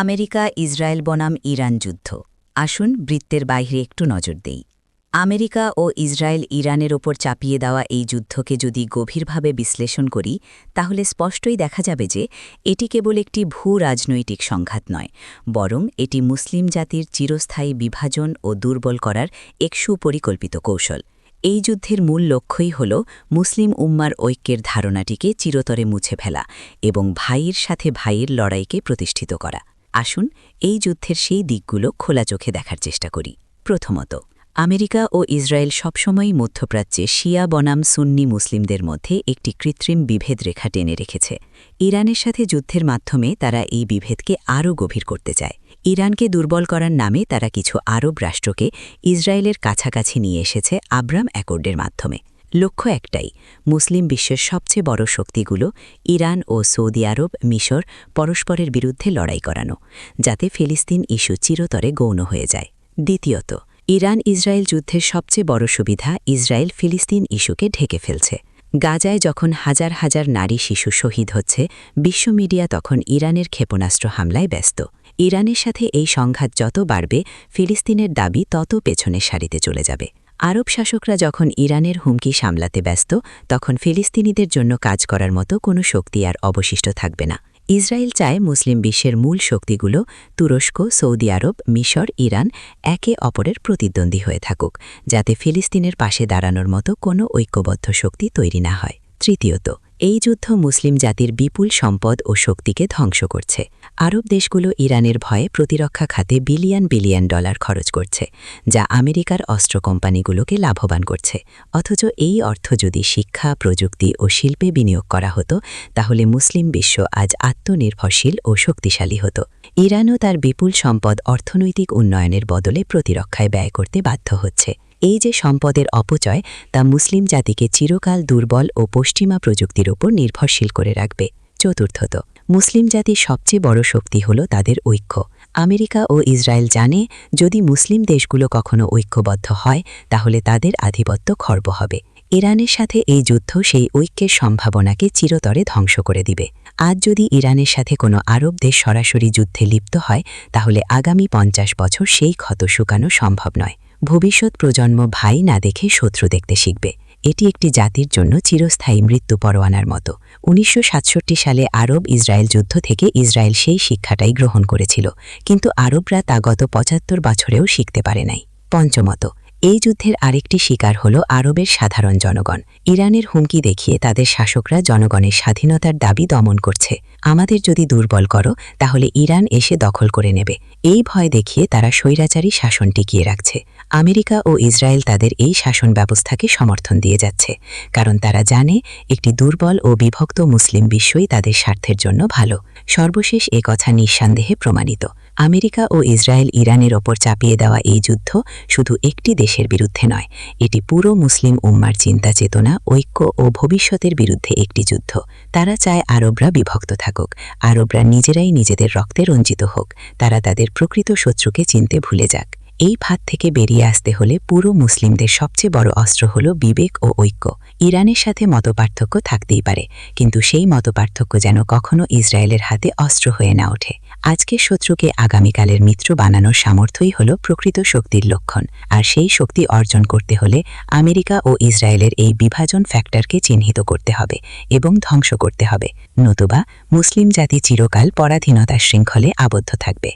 America Israel বনাম Iran যুদ্ধ। আসুন বৃত্তের বাইরে একটু নজর দেই। আমেরিকা ও ইসরায়েল ইরানের ওপর চাপিয়ে দেওয়া এই যুদ্ধকে যদি গভীরভাবে বিশ্লেষণ করি তাহলে স্পষ্টই দেখা যাবে যে এটি কেবল একটি ভূ-রাজনৈতিক সংঘাত নয়, বরং এটি মুসলিম জাতির চিরস্থায়ী বিভাজন ও দুর্বল করার এক সুপরিকল্পিত কৌশল। এই যুদ্ধের মূল লক্ষ্যই হল মুসলিম উম্মার ঐক্যের ধারণাটিকে চিরতরে মুছে ফেলা এবং ভাইয়ের সাথে ভাইয়ের লড়াইকে প্রতিষ্ঠিত করা। আসুন এই যুদ্ধের সেই দিকগুলো খোলা চোখে দেখার চেষ্টা করি। প্রথমত, আমেরিকা ও ইসরায়েল সবসময়ই মধ্যপ্রাচ্যে শিয়া বনাম সুন্নি মুসলিমদের মধ্যে একটি কৃত্রিম বিভেদ রেখা টেনে রেখেছে। ইরানের সাথে যুদ্ধের মাধ্যমে তারা এই বিভেদকে আরও গভীর করতে চায়। ইরানকে দুর্বল করার নামে তারা কিছু আরব রাষ্ট্রকে ইসরায়েলের কাছাকাছি নিয়ে এসেছে আব্রাম অ্যাকর্ডের মাধ্যমে। লক্ষ্য একটাই, মুসলিম বিশ্বের সবচেয়ে বড় শক্তিগুলো ইরান ও সৌদি আরব, মিশর পরস্পরের বিরুদ্ধে লড়াই করানো, যাতে ফিলিস্তিন ইস্যু চিরতরে গৌণ হয়ে যায়। দ্বিতীয়ত, ইরান ইসরায়েল যুদ্ধের সবচেয়ে বড় সুবিধা ইসরায়েল ফিলিস্তিন ইস্যুকে ঢেকে ফেলছে। গাজায় যখন হাজার হাজার নারী শিশু শহীদ হচ্ছে, বিশ্ব মিডিয়া তখন ইরানের ক্ষেপণাস্ত্র হামলায় ব্যস্ত। ইরানের সাথে এই সংঘাত যত বাড়বে, ফিলিস্তিনের দাবি তত পেছনের সারিতে চলে যাবে। আরব শাসকরা যখন ইরানের হুমকি সামলাতে ব্যস্ত, তখন ফিলিস্তিনিদের জন্য কাজ করার মতো কোনো শক্তি আর অবশিষ্ট থাকবে না। ইসরায়েল চায় মুসলিম বিশ্বের মূল শক্তিগুলো তুরস্ক, সৌদি আরব, মিশর, ইরান একে অপরের প্রতিদ্বন্দ্বী হয়ে থাকুক, যাতে ফিলিস্তিনের পাশে দাঁড়ানোর মতো কোনো ঐক্যবদ্ধ শক্তি তৈরি না হয়। তৃতীয়ত, এই যুদ্ধ মুসলিম জাতির বিপুল সম্পদ ও শক্তিকে ধ্বংস করছে। আরব দেশগুলো ইরানের ভয়ে প্রতিরক্ষা খাতে বিলিয়ন বিলিয়ন ডলার খরচ করছে, যা আমেরিকার অস্ত্র কোম্পানিগুলোকে লাভবান করছে। অথচ এই অর্থ যদি শিক্ষা, প্রযুক্তি ও শিল্পে বিনিয়োগ করা হতো, তাহলে মুসলিম বিশ্ব আজ আত্মনির্ভরশীল ও শক্তিশালী হতো। ইরানও তার বিপুল সম্পদ অর্থনৈতিক উন্নয়নের বদলে প্রতিরক্ষায় ব্যয় করতে বাধ্য হচ্ছে। এই যে সম্পদের অপচয়, তা মুসলিম জাতিকে চিরকাল দুর্বল ও পশ্চিমা প্রযুক্তির ওপর নির্ভরশীল করে রাখবে। চতুর্থত, মুসলিম জাতির সবচেয়ে বড় শক্তি হল তাদের ঐক্য। আমেরিকা ও ইসরায়েল জানে, যদি মুসলিম দেশগুলো কখনো ঐক্যবদ্ধ হয়, তাহলে তাদের আধিপত্য খর্ব হবে। ইরানের সাথে এই যুদ্ধ সেই ঐক্যের সম্ভাবনাকে চিরতরে ধ্বংস করে দিবে। আজ যদি ইরানের সাথে কোনো আরব দেশ সরাসরি যুদ্ধে লিপ্ত হয়, তাহলে আগামী ৫০ বছর সেই ক্ষত শুকানো সম্ভব নয়। ভবিষ্যৎ প্রজন্ম ভাই না দেখে শত্রু দেখতে শিখবে। এটি একটি জাতির জন্য চিরস্থায়ী মৃত্যু পরোয়ানার মতো। ১৯৬৭ সালে আরব ইসরায়েল যুদ্ধ থেকে ইসরায়েল সেই শিক্ষাটাই গ্রহণ করেছিল, কিন্তু আরবরা তা গত ৭৫ বছরেও শিখতে পারে নাই। পঞ্চমত, এই যুদ্ধের আরেকটি শিকার হল আরবের সাধারণ জনগণ। ইরানের হুমকি দেখিয়ে তাদের শাসকরা জনগণের স্বাধীনতার দাবি দমন করছে। আমাদের যদি দুর্বল করো, তাহলে ইরান এসে দখল করে নেবে। এই ভয় দেখিয়ে তারা স্বৈরাচারী শাসন টিকিয়ে রাখছে। আমেরিকা ও ইসরায়েল তাদের এই শাসন ব্যবস্থাকে সমর্থন দিয়ে যাচ্ছে, কারণ তারা জানে একটি দুর্বল ও বিভক্ত মুসলিম বিশ্বই তাদের স্বার্থের জন্য ভালো। সর্বশেষ এ কথা নিঃসন্দেহে প্রমাণিত। আমেরিকা ও ইসরায়েল ইরানের ওপর চাপিয়ে দেওয়া এই যুদ্ধ শুধু একটি দেশের বিরুদ্ধে নয়, এটি পুরো মুসলিম উম্মার চিন্তা চেতনা, ঐক্য ও ভবিষ্যতের বিরুদ্ধে একটি যুদ্ধ। তারা চায় আরবরা বিভক্ত থাকুক, আরবরা নিজেরাই নিজেদের রক্তে রঞ্জিত হোক, তারা তাদের প্রকৃত শত্রুকে চিনতে ভুলে যাক। এই ফাঁদ থেকে বেরিয়ে আসতে হলে পুরো মুসলিমদের সবচেয়ে বড় অস্ত্র হল বিবেক ও ঐক্য। ইরানের সাথে মতপার্থক্য থাকতেই পারে, কিন্তু সেই মতপার্থক্য যেন কখনো ইসরায়েলের হাতে অস্ত্র হয়ে না ওঠে। আজকের শত্রুকে আগামীকালের মিত্র বানানোর সামর্থ্যই হল প্রকৃত শক্তির লক্ষণ, আর সেই শক্তি অর্জন করতে হলে আমেরিকা ও ইসরায়েলের এই বিভাজন ফ্যাক্টরকে চিহ্নিত করতে হবে এবং ধ্বংস করতে হবে, নতুবা মুসলিম জাতি চিরকাল পরাধীনতার শৃঙ্খলে আবদ্ধ থাকবে।